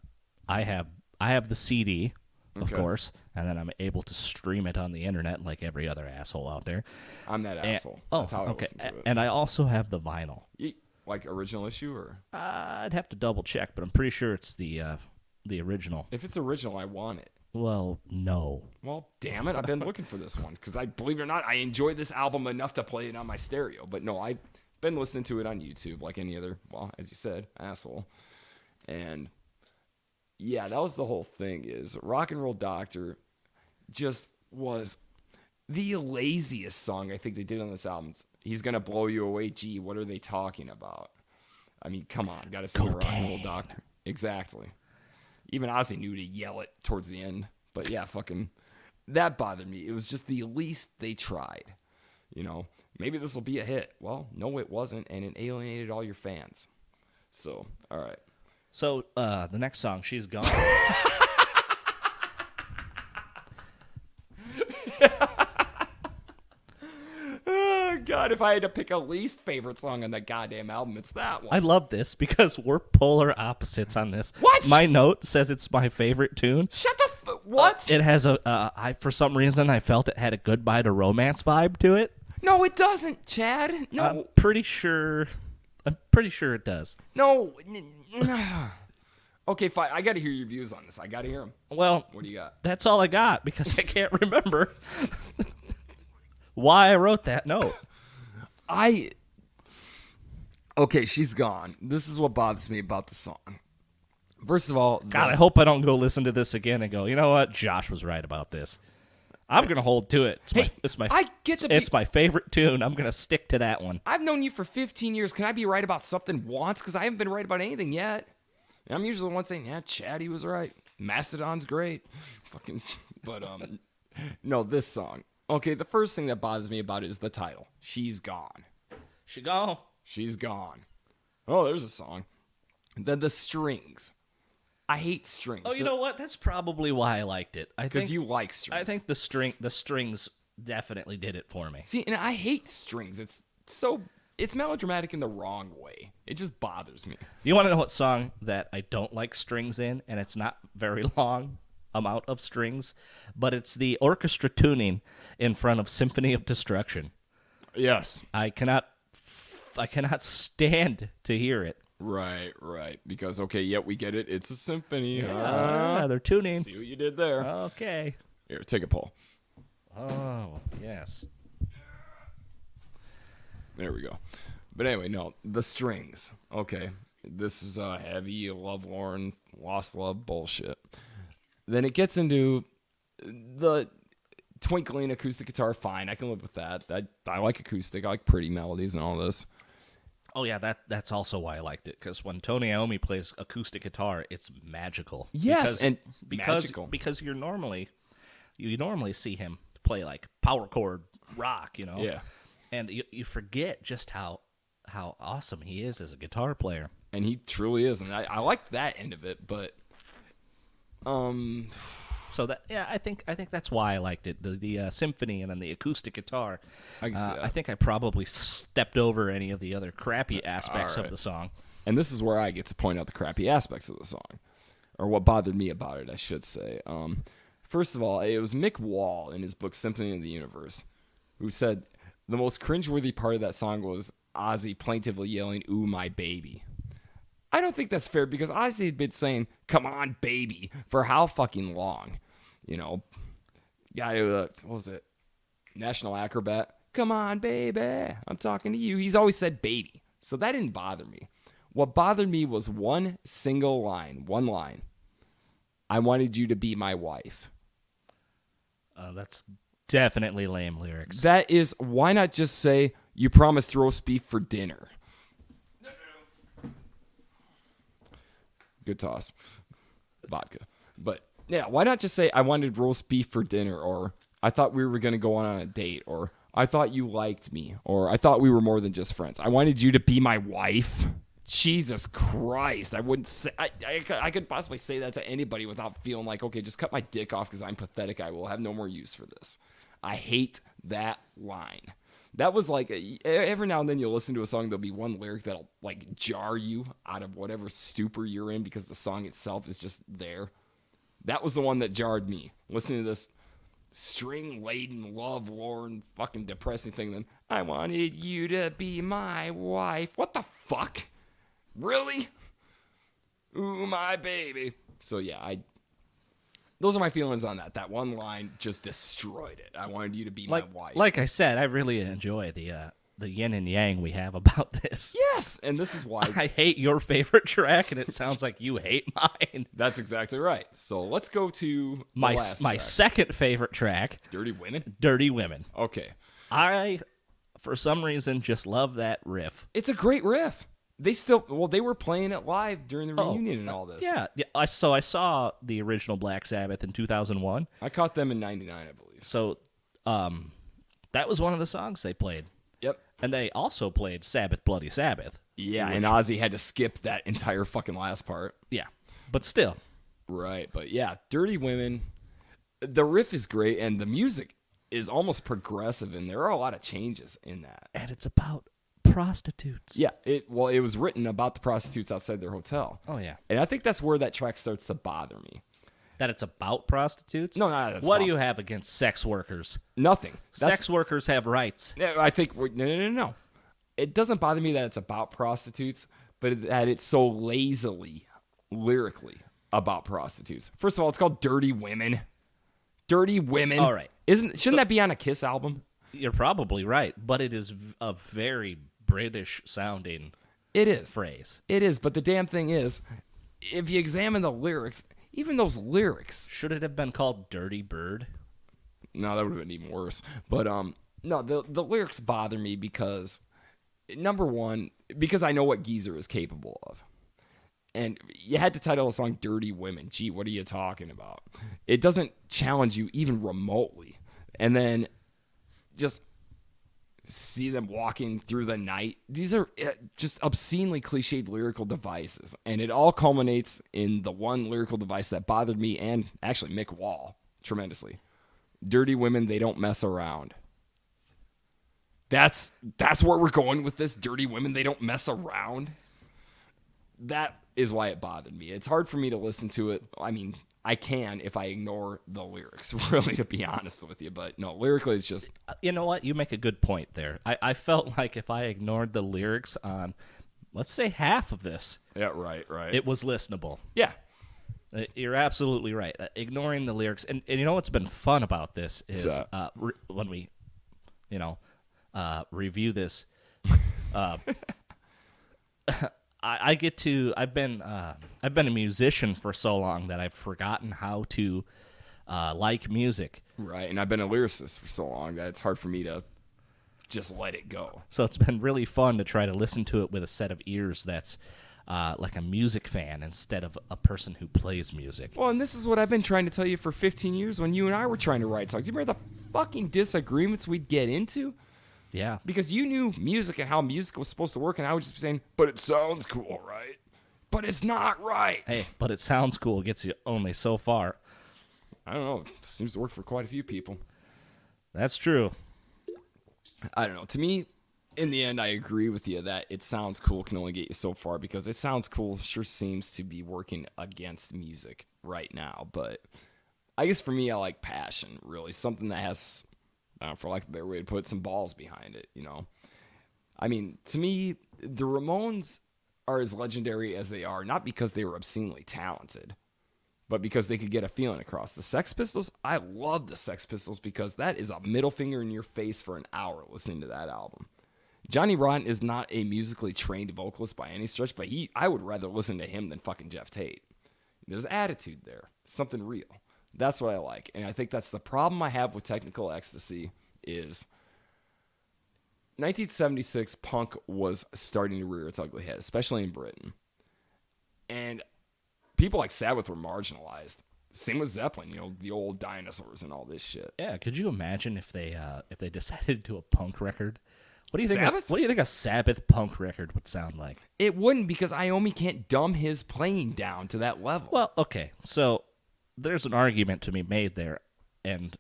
have the CD, of course, and then I'm able to stream it on the internet like every other asshole out there. I'm that asshole. That's how I listen to it. And I also have the vinyl. Like original issue or? I'd have to double check, but I'm pretty sure it's the original. If it's original, I want it. Well, no. Well, damn it. I've been looking for this one because believe it or not, I enjoy this album enough to play it on my stereo. But no, I've been listening to it on YouTube like any other, well, as you said, asshole. And yeah, that was the whole thing is Rock and Roll Doctor just was the laziest song I think they did on this album. He's going to blow you away. Gee, what are they talking about? I mean, come on. Got to sing a Rock and Roll Doctor. Exactly. Even Ozzy knew to yell it towards the end. But yeah, fucking, that bothered me. It was just the least they tried. You know, maybe this will be a hit. Well, no, it wasn't, and it alienated all your fans. So, all right. So, the next song, She's Gone. God, if I had to pick a least favorite song on that goddamn album, it's that one. I love this because we're polar opposites on this. What? My note says it's my favorite tune. Shut the what? It has for some reason, I felt it had a Goodbye to Romance vibe to it. No, it doesn't, Chad. No. I'm pretty sure it does. No. Okay, fine. I got to hear your views on this. I got to hear them. Well, what do you got? That's all I got because I can't remember why I wrote that note. Okay, She's Gone. This is what bothers me about the song. First of all, God, I hope I don't go listen to this again and go, you know what? Josh was right about this. I'm going to hold to it. It's my favorite tune. I'm going to stick to that one. I've known you for 15 years. Can I be right about something once? Because I haven't been right about anything yet. And I'm usually the one saying, yeah, Chaddy was right. Mastodon's great. But no, this song. Okay, the first thing that bothers me about it is the title. She's Gone. She gone. She's gone. Oh, there's a song. Then the strings. I hate strings. Oh, you know what? That's probably why I liked it. Because you like strings. I think the strings definitely did it for me. See, and I hate strings. It's melodramatic in the wrong way. It just bothers me. You want to know what song that I don't like strings in, and it's not very long amount of strings, but it's the orchestra tuning in front of Symphony of Destruction. Yes. I cannot stand to hear it. Right. Because, okay, we get it. It's a symphony. Yeah, they're tuning. See what you did there. Okay. Here, take a pull. Oh, yes. There we go. But anyway, no, the strings. Okay. This is heavy, lovelorn, lost love bullshit. Then it gets into the twinkling acoustic guitar. Fine, I can live with that. I like acoustic. I like pretty melodies and all this. Oh, yeah, that's also why I liked it, because when Tony Iommi plays acoustic guitar, it's magical. Yes, Magical. magical. Because you normally see him play like power chord rock, you know? Yeah. And you forget just how awesome he is as a guitar player. And he truly is, and I like that end of it, but so that I think that's why I liked it. The symphony and then the acoustic guitar. I think I probably stepped over any of the other crappy aspects of the song. And this is where I get to point out the crappy aspects of the song, or what bothered me about it, I should say. First of all, it was Mick Wall in his book Symphony of the Universe who said the most cringeworthy part of that song was Ozzy plaintively yelling, "Ooh, my baby." I don't think that's fair because Ozzy had been saying, "Come on, baby," for how fucking long? You know, guy, what was it? National Acrobat. Come on, baby, I'm talking to you. He's always said baby. So that didn't bother me. What bothered me was one line. I wanted you to be my wife. That's definitely lame lyrics. That is, why not just say, you promised roast beef for dinner? Good toss. Vodka. But, yeah, why not just say, I wanted roast beef for dinner, or I thought we were going to go on a date, or I thought you liked me, or I thought we were more than just friends. I wanted you to be my wife. Jesus Christ. I wouldn't say, I could possibly say that to anybody without feeling like, okay, just cut my dick off because I'm pathetic. I will have no more use for this. I hate that line. That was like, every now and then you'll listen to a song, there'll be one lyric that'll like jar you out of whatever stupor you're in because the song itself is just there. That was the one that jarred me. Listening to this string-laden, love-lorn, fucking depressing thing, then, I wanted you to be my wife. What the fuck? Really? Ooh, my baby. So yeah, those are my feelings on that. That one line just destroyed it. I wanted you to be my wife. Like I said, I really enjoy the yin and yang we have about this. Yes, and this is why I hate your favorite track, and it sounds like you hate mine. That's exactly right. So let's go to my track. second favorite track, Dirty Women. Dirty Women. Okay. I, for some reason, just love that riff. It's a great riff. They were playing it live during the reunion and all this. Yeah. I saw the original Black Sabbath in 2001. I caught them in 99, I believe. So, that was one of the songs they played. Yep. And they also played Sabbath, Bloody Sabbath. Yeah, and Ozzy had to skip that entire fucking last part. Yeah. But still. Right, but yeah, Dirty Women, the riff is great, and the music is almost progressive, and there are a lot of changes in that. And it's about prostitutes. Yeah, it was written about the prostitutes outside their hotel. Oh, yeah. And I think that's where that track starts to bother me. That it's about prostitutes? No, that's what do you have against sex workers? Nothing. Sex workers have rights. I think, no. It doesn't bother me that it's about prostitutes, but that it's so lazily, lyrically, about prostitutes. First of all, it's called Dirty Women. Dirty Women. All right. Shouldn't that be on a Kiss album? You're probably right, but it is a very British sounding phrase. It is, but the damn thing is, if you examine the lyrics, even those lyrics. Should it have been called Dirty Bird? No, that would have been even worse. But no, the lyrics bother me because, number one, because I know what Geezer is capable of. And you had to title a song Dirty Women. Gee, what are you talking about? It doesn't challenge you even remotely. And then just see them walking through the night. These are just obscenely cliched lyrical devices. And it all culminates in the one lyrical device that bothered me and actually Mick Wall tremendously. Dirty women, they don't mess around. That's where we're going with this. Dirty women, they don't mess around. That is why it bothered me. It's hard for me to listen to it. I mean, I can if I ignore the lyrics, really, to be honest with you. But no, lyrically, it's just... You know what? You make a good point there. I felt like if I ignored the lyrics on, let's say, half of this, Yeah, right. it was listenable. Yeah. You're absolutely right. Ignoring the lyrics. And you know what's been fun about this is when we, review this, I've been a musician for so long that I've forgotten how to like music. Right, and I've been a lyricist for so long that it's hard for me to just let it go. So it's been really fun to try to listen to it with a set of ears that's like a music fan instead of a person who plays music. Well, and this is what I've been trying to tell you for 15 years when you and I were trying to write songs. You remember the fucking disagreements we'd get into? Yeah. Because you knew music and how music was supposed to work, and I would just be saying, but it sounds cool, right? But it's not right. Hey, but it sounds cool gets you only so far. I don't know. It seems to work for quite a few people. That's true. I don't know. To me, in the end, I agree with you that it sounds cool can only get you so far, because it sounds cool sure seems to be working against music right now. But I guess for me, I like passion, really. Something that has, for lack of a better way to put it, some balls behind it, I mean, to me, the Ramones are as legendary as they are, not because they were obscenely talented, but because they could get a feeling across. The Sex Pistols, I love the Sex Pistols because that is a middle finger in your face for an hour listening to that album. Johnny Rotten is not a musically trained vocalist by any stretch, but I would rather listen to him than fucking Jeff Tate. There's attitude there, something real. That's what I like, and I think that's the problem I have with Technical Ecstasy is 1976 punk was starting to rear its ugly head, especially in Britain. And people like Sabbath were marginalized. Same with Zeppelin, the old dinosaurs and all this shit. Yeah, could you imagine if they decided to do a punk record? What do you think? Sabbath? What do you think a Sabbath punk record would sound like? It wouldn't, because Iommi can't dumb his playing down to that level. Well, okay, so there's an argument to be made there, and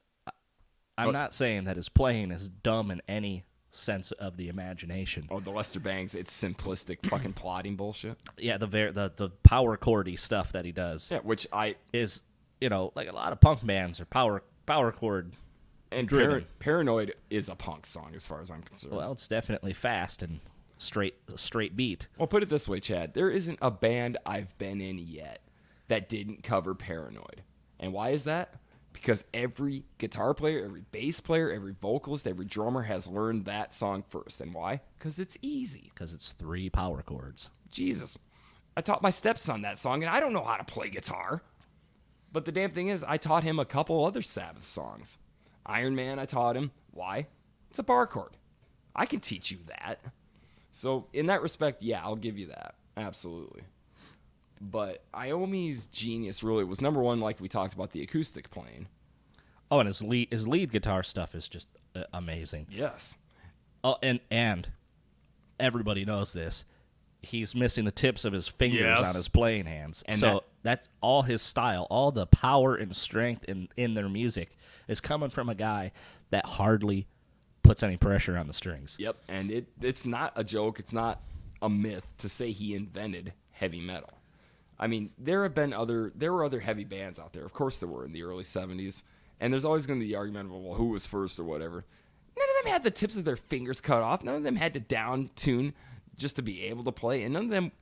I'm not saying that his playing is dumb in any sense of the imagination. Oh, the Lester Bangs, it's simplistic fucking plotting bullshit. Yeah, the power chordy stuff that he does. Yeah, which is like a lot of punk bands are power chord. And Paranoid is a punk song as far as I'm concerned. Well, it's definitely fast and straight beat. Well, put it this way, Chad. There isn't a band I've been in yet that didn't cover Paranoid. And why is that? Because every guitar player, every bass player, every vocalist, every drummer has learned that song first. And why? Because it's easy. Because it's 3 power chords. Jesus. I taught my stepson that song, and I don't know how to play guitar. But the damn thing is, I taught him a couple other Sabbath songs. Iron Man, I taught him. Why? It's a bar chord. I can teach you that. So, in that respect, yeah, I'll give you that. Absolutely. But Iommi's genius really was, number one, like we talked about, the acoustic playing. Oh, and his lead guitar stuff is just amazing. Yes. Oh, and everybody knows this. He's missing the tips of his fingers on his playing hands. And so that's all his style, all the power and strength in their music is coming from a guy that hardly puts any pressure on the strings. Yep, and it's not a joke. It's not a myth to say he invented heavy metal. I mean, there were other heavy bands out there. Of course there were in the early 70s. And there's always going to be the argument of, well, who was first or whatever. None of them had the tips of their fingers cut off. None of them had to down tune just to be able to play. And none of them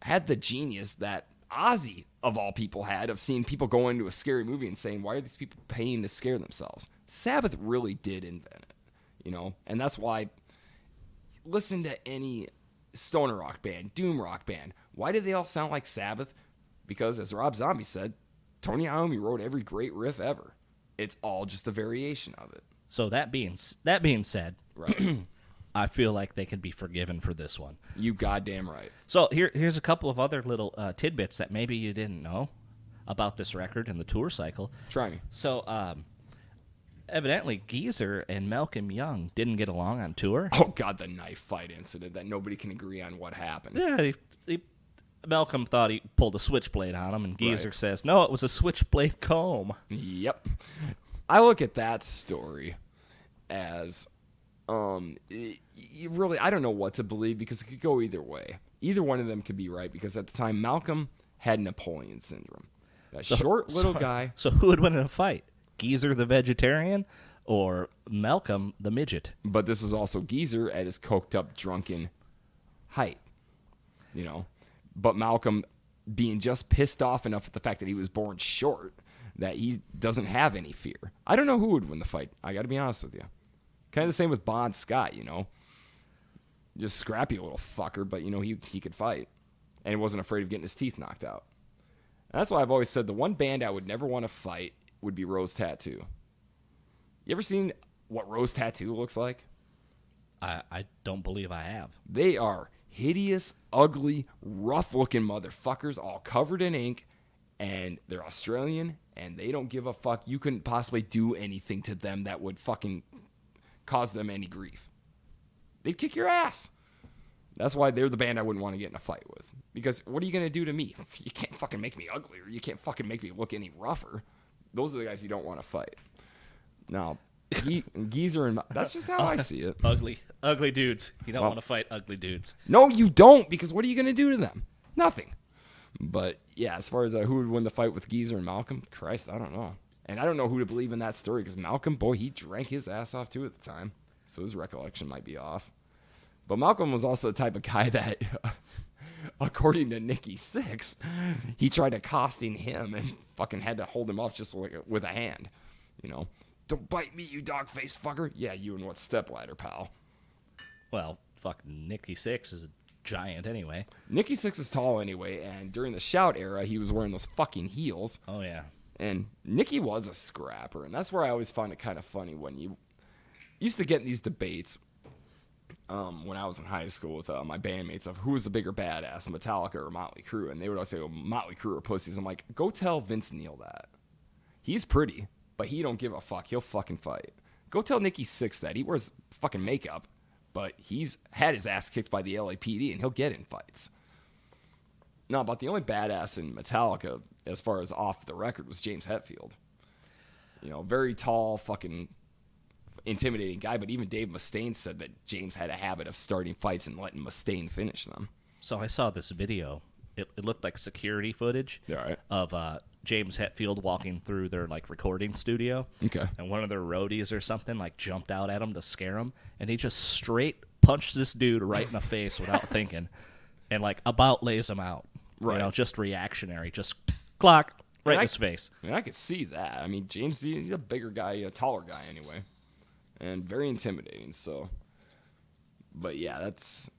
had the genius that Ozzy, of all people, had of seeing people go into a scary movie and saying, why are these people paying to scare themselves? Sabbath really did invent it, And that's why, listen to any stoner rock band, doom rock band. Why do they all sound like Sabbath? Because, as Rob Zombie said, Tony Iommi wrote every great riff ever. It's all just a variation of it. So that being said, right. I feel like they can be forgiven for this one. You goddamn right. So here's a couple of other little tidbits that maybe you didn't know about this record and the tour cycle. Try me. So evidently Geezer and Malcolm Young didn't get along on tour. Oh, God, the knife fight incident that nobody can agree on what happened. Yeah, Malcolm thought he pulled a switchblade on him, and Geezer says, no, it was a switchblade comb. Yep. I look at that story as, really, I don't know what to believe because it could go either way. Either one of them could be right because at the time, Malcolm had Napoleon syndrome. That short little guy. So who would win in a fight? Geezer the vegetarian or Malcolm the midget? But this is also Geezer at his coked up, drunken height. But Malcolm being just pissed off enough at the fact that he was born short that he doesn't have any fear. I don't know who would win the fight. I got to be honest with you. Kind of the same with Bon Scott, Just scrappy little fucker, but, he could fight. And he wasn't afraid of getting his teeth knocked out. And that's why I've always said the one band I would never want to fight would be Rose Tattoo. You ever seen what Rose Tattoo looks like? I don't believe I have. They are hideous, ugly, rough-looking motherfuckers all covered in ink, and they're Australian, and they don't give a fuck. You couldn't possibly do anything to them that would fucking cause them any grief. They'd kick your ass. That's why they're the band I wouldn't want to get in a fight with. Because what are you going to do to me? You can't fucking make me uglier. You can't fucking make me look any rougher. Those are the guys you don't want to fight. Now, Geezer and... That's just how I see it. Ugly dudes. You don't want to fight ugly dudes. No, you don't, because what are you going to do to them? Nothing. But, yeah, as far as who would win the fight with Geezer and Malcolm, Christ, I don't know. And I don't know who to believe in that story, because Malcolm, boy, he drank his ass off, too, at the time. So his recollection might be off. But Malcolm was also the type of guy that, according to Nikki Sixx, he tried accosting him and fucking had to hold him off just with a hand. Don't bite me, you dog-faced fucker. Yeah, you and what stepladder, pal? Well, fucking Nikki Sixx is a giant anyway. Nikki Sixx is tall anyway, and during the Shout era, he was wearing those fucking heels. Oh, yeah. And Nikki was a scrapper, and that's where I always found it kind of funny when you used to get in these debates when I was in high school with my bandmates of who was the bigger badass, Metallica or Motley Crue, and they would always say, Motley Crue are pussies. I'm like, go tell Vince Neil that. He's pretty, but he don't give a fuck. He'll fucking fight. Go tell Nikki Sixx that. He wears fucking makeup, but he's had his ass kicked by the LAPD, and he'll get in fights. No, but the only badass in Metallica, as far as off the record, was James Hetfield. Very tall, fucking intimidating guy, but even Dave Mustaine said that James had a habit of starting fights and letting Mustaine finish them. So I saw this video. It looked like security footage of James Hetfield walking through their recording studio. Okay. And one of their roadies or something jumped out at him to scare him, and he just straight punched this dude right in the face without thinking, and about lays him out. Right. Just reactionary, just clock right in his face. I could see that. I mean, James, he's a bigger guy, a taller guy anyway. And very intimidating, so. But yeah, that's.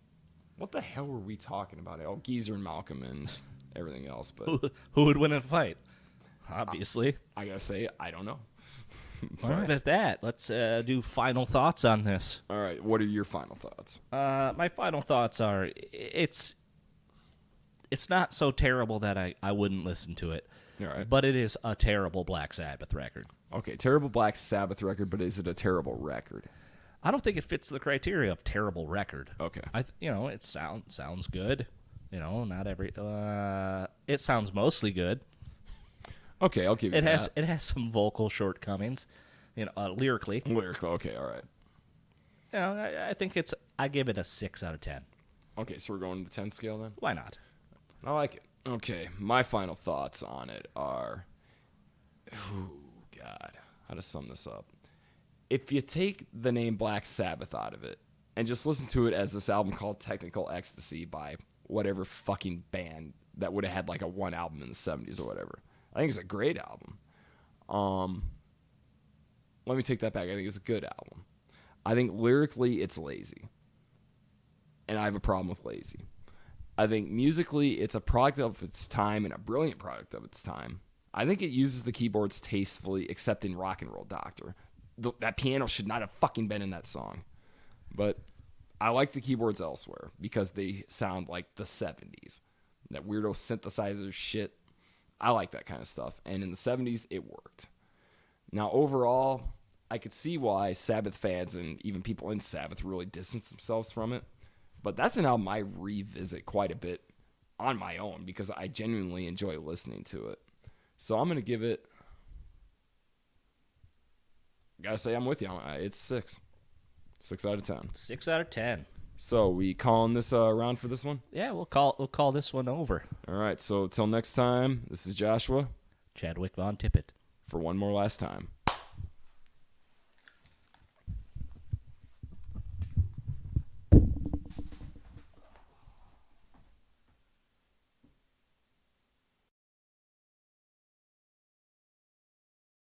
What the hell were we talking about? Oh, Geezer and Malcolm and everything else. But who would win in a fight? Obviously. I gotta say, I don't know. All right, at that, let's do final thoughts on this. All right, what are your final thoughts? My final thoughts are it's not so terrible that I wouldn't listen to it. All right. But it is a terrible Black Sabbath record. Okay, terrible Black Sabbath record, but is it a terrible record? I don't think it fits the criteria of terrible record. Okay. It sounds good. Not every it sounds mostly good. Okay, I'll give you that. It has some vocal shortcomings, lyrically. Lyrically, okay, all right. I think I give it a 6 out of 10. Okay, so we're going to the 10 scale then? Why not? I like it. Okay, my final thoughts on it are, God, how to sum this up? If you take the name Black Sabbath out of it and just listen to it as this album called Technical Ecstasy by whatever fucking band that would have had a one album in the 70s or whatever, I think it's a great album. Let me take that back. I think it's a good album. I think lyrically it's lazy. And I have a problem with lazy. I think musically it's a product of its time and a brilliant product of its time. I think it uses the keyboards tastefully, except in Rock and Roll Doctor. That piano should not have fucking been in that song. But I like the keyboards elsewhere because they sound like the 70s. That weirdo synthesizer shit. I like that kind of stuff. And in the 70s, it worked. Now, overall, I could see why Sabbath fans and even people in Sabbath really distance themselves from it. But that's an album I revisit quite a bit on my own because I genuinely enjoy listening to it. So I'm going to give it... Gotta say, I'm with you. It's 6. 6 out of 10. 6 out of 10. So we calling this round for this one? Yeah, we'll call this one over. All right. So till next time, this is Joshua. Chadwick von Tippitt. For one more last time.